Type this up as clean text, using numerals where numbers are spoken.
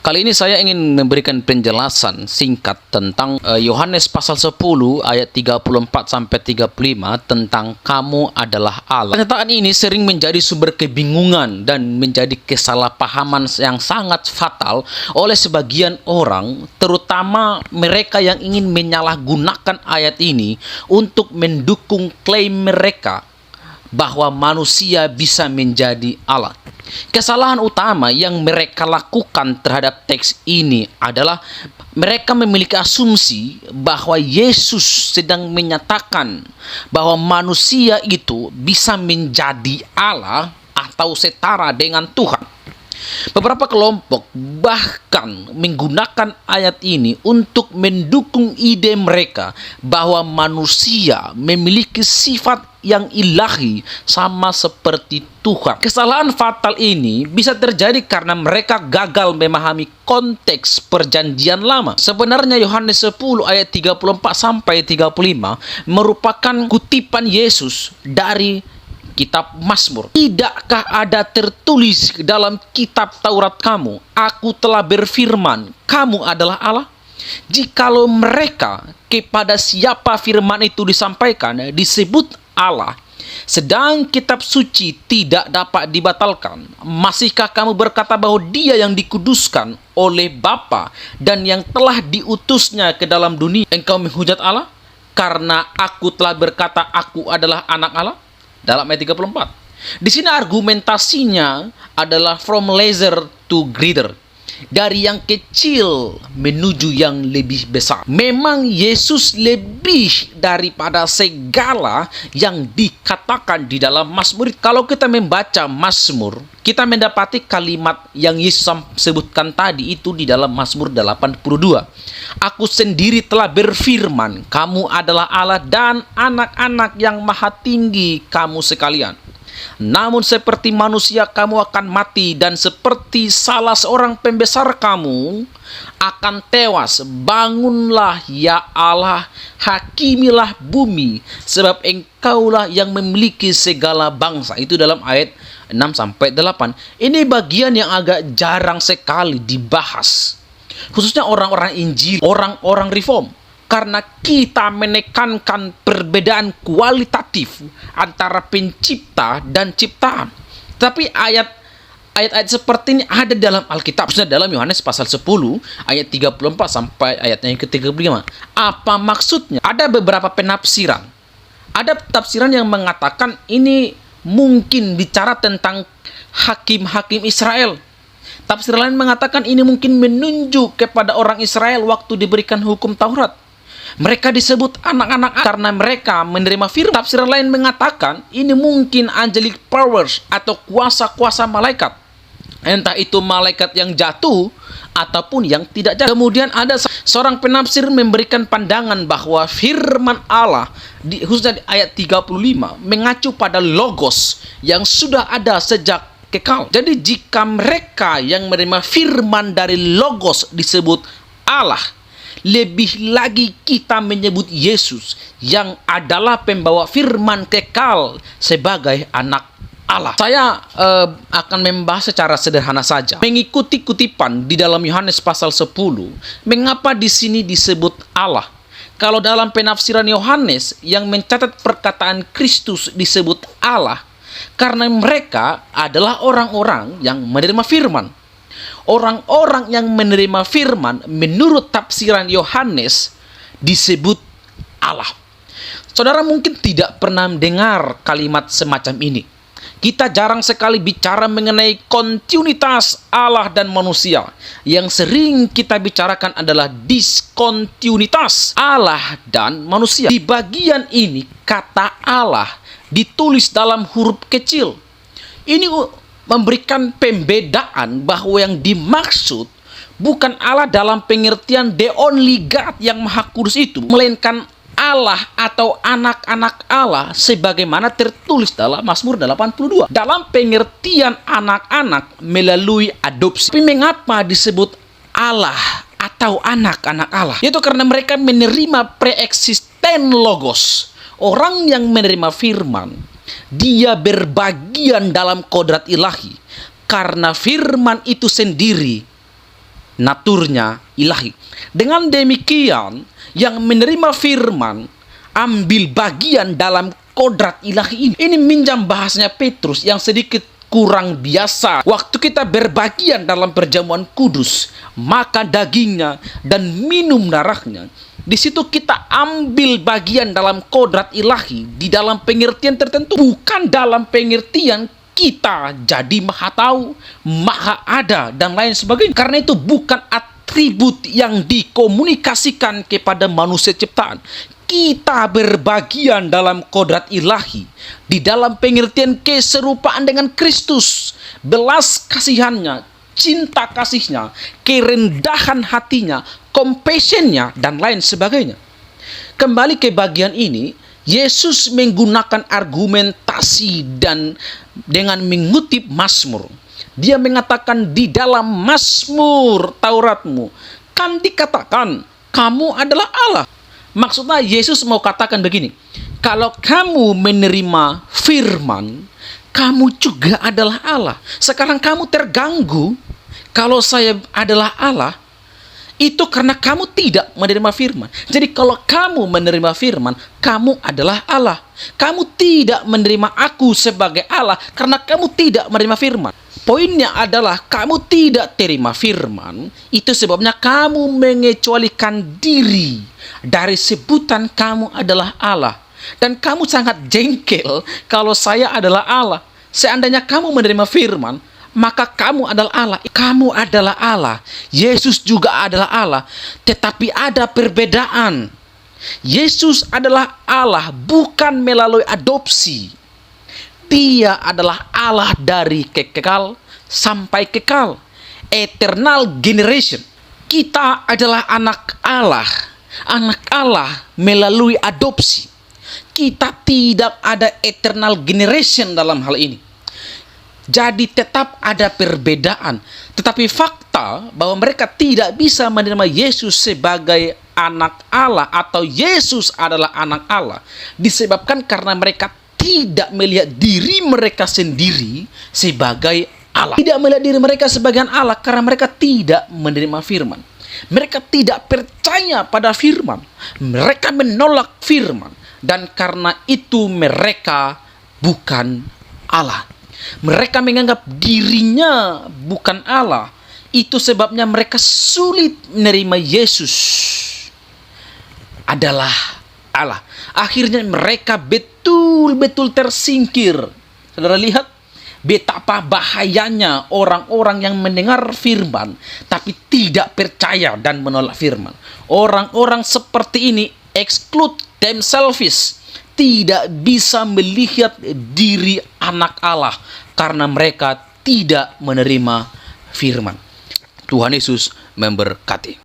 Kali ini saya ingin memberikan penjelasan singkat tentang Yohanes pasal 10 ayat 34 sampai 35 tentang kamu adalah Allah. Pernyataan ini sering menjadi sumber kebingungan dan menjadi kesalahpahaman yang sangat fatal oleh sebagian orang, terutama mereka yang ingin menyalahgunakan ayat ini untuk mendukung klaim mereka bahwa manusia bisa menjadi Allah. Kesalahan utama yang mereka lakukan terhadap teks ini adalah mereka memiliki asumsi bahwa Yesus sedang menyatakan bahwa manusia itu bisa menjadi Allah atau setara dengan Tuhan. Beberapa kelompok bahkan menggunakan ayat ini untuk mendukung ide mereka bahwa manusia memiliki sifat yang ilahi sama seperti Tuhan. Kesalahan fatal ini bisa terjadi karena mereka gagal memahami konteks perjanjian lama. Sebenarnya Yohanes 10 ayat 34 sampai 35 merupakan kutipan Yesus dari kitab Mazmur. Tidakkah ada tertulis dalam kitab Taurat kamu, aku telah berfirman, kamu adalah Allah? Jikalau mereka kepada siapa firman itu disampaikan disebut Allah, sedang kitab suci tidak dapat dibatalkan, masihkah kamu berkata bahwa dia yang dikuduskan oleh Bapa dan yang telah diutusnya ke dalam dunia, engkau menghujat Allah? Karena aku telah berkata aku adalah anak Allah? Dalam ayat 34. Di sini argumentasinya adalah from lesser to greater. Dari yang kecil menuju yang lebih besar. Memang Yesus lebih daripada segala yang dikatakan di dalam Mazmur. Kalau kita membaca Mazmur, kita mendapati kalimat yang Yesus sebutkan tadi itu di dalam Mazmur 82. Aku sendiri telah berfirman, kamu adalah Allah dan anak-anak yang maha tinggi kamu sekalian. Namun seperti manusia kamu akan mati, dan seperti salah seorang pembesar kamu akan tewas. Bangunlah ya Allah, hakimilah bumi, sebab engkaulah yang memiliki segala bangsa. Itu dalam ayat 6-8. Ini bagian yang agak jarang sekali dibahas, khususnya orang-orang Injil, orang-orang Reform. Karena kita menekankan perbedaan kualitatif antara pencipta dan ciptaan. Tapi ayat-ayat seperti ini ada dalam Alkitab, sudah dalam Yohanes pasal 10 ayat 34 sampai ayatnya yang ke-35. Apa maksudnya? Ada beberapa penafsiran. Ada tafsiran yang mengatakan ini mungkin bicara tentang hakim-hakim Israel. Tafsir lain mengatakan ini mungkin menunjuk kepada orang Israel waktu diberikan hukum Taurat. Mereka disebut anak-anak karena mereka menerima firman. Tafsir lain mengatakan ini mungkin angelic powers atau kuasa-kuasa malaikat. Entah itu malaikat yang jatuh ataupun yang tidak jatuh. Kemudian ada seorang penafsir memberikan pandangan bahwa firman Allah khususnya di ayat 35 mengacu pada logos yang sudah ada sejak kekal. Jadi jika mereka yang menerima firman dari logos disebut Allah, lebih lagi kita menyebut Yesus yang adalah pembawa firman kekal sebagai anak Allah. Saya akan membahas secara sederhana saja, mengikuti kutipan di dalam Yohanes pasal 10. Mengapa di sini disebut Allah? Kalau dalam penafsiran Yohanes yang mencatat perkataan Kristus disebut Allah, karena mereka adalah orang-orang yang menerima firman. Orang-orang yang menerima firman menurut tafsiran Yohanes disebut Allah. Saudara mungkin tidak pernah mendengar kalimat semacam ini. Kita jarang sekali bicara mengenai kontinuitas Allah dan manusia. Yang sering kita bicarakan adalah diskontinuitas Allah dan manusia. Di bagian ini kata Allah ditulis dalam huruf kecil. Ini memberikan pembedaan bahwa yang dimaksud bukan Allah dalam pengertian the only God yang maha kudus itu, melainkan Allah atau anak-anak Allah sebagaimana tertulis dalam Mazmur 82. Dalam pengertian anak-anak melalui adopsi. Tapi mengapa disebut Allah atau anak-anak Allah? Itu karena mereka menerima preeksisten logos. Orang yang menerima firman, dia berbagian dalam kodrat ilahi, karena firman itu sendiri naturnya ilahi. Dengan demikian, yang menerima firman ambil bagian dalam kodrat ilahi ini. Ini minjam bahasanya Petrus yang sedikit kurang biasa. Waktu kita berbagian dalam perjamuan kudus, makan dagingnya dan minum darahnya, di situ kita ambil bagian dalam kodrat ilahi di dalam pengertian tertentu, bukan dalam pengertian kita jadi maha tahu, maha ada, dan lain sebagainya. Karena itu bukan atribut yang dikomunikasikan kepada manusia ciptaan. Kita berbagian dalam kodrat ilahi di dalam pengertian keserupaan dengan Kristus, belas kasihannya, cinta kasihnya, kerendahan hatinya, compassionnya, dan lain sebagainya. Kembali ke bagian ini, Yesus menggunakan argumentasi dan dengan mengutip Mazmur. Dia mengatakan di dalam Mazmur Tauratmu kan dikatakan kamu adalah Allah. Maksudnya Yesus mau katakan begini, kalau kamu menerima firman, kamu juga adalah Allah. Sekarang kamu terganggu kalau saya adalah Allah, itu karena kamu tidak menerima firman. Jadi kalau kamu menerima firman, kamu adalah Allah. Kamu tidak menerima aku sebagai Allah karena kamu tidak menerima firman. Poinnya adalah kamu tidak terima firman, itu sebabnya kamu mengecualikan diri dari sebutan kamu adalah Allah. Dan kamu sangat jengkel kalau saya adalah Allah. Seandainya kamu menerima firman, maka kamu adalah Allah. Kamu adalah Allah. Yesus juga adalah Allah. Tetapi ada perbedaan. Yesus adalah Allah bukan melalui adopsi. Dia adalah Allah dari kekal sampai kekal. Eternal generation. Kita adalah anak Allah. Anak Allah melalui adopsi. Kita tidak ada eternal generation dalam hal ini. Jadi tetap ada perbedaan. Tetapi fakta bahwa mereka tidak bisa menerima Yesus sebagai anak Allah atau Yesus adalah anak Allah disebabkan karena mereka tidak melihat diri mereka sendiri sebagai Allah. Tidak melihat diri mereka sebagai Allah karena mereka tidak menerima firman. Mereka tidak percaya pada firman. Mereka menolak firman. Dan karena itu mereka bukan Allah. Mereka menganggap dirinya bukan Allah. Itu sebabnya mereka sulit menerima Yesus adalah Allah. Akhirnya mereka betul-betul tersingkir. Saudara lihat betapa bahayanya orang-orang yang mendengar firman tapi tidak percaya dan menolak firman. Orang-orang seperti ini exclude themselves, tidak bisa melihat diri anak Allah karena mereka tidak menerima firman. Tuhan Yesus memberkati.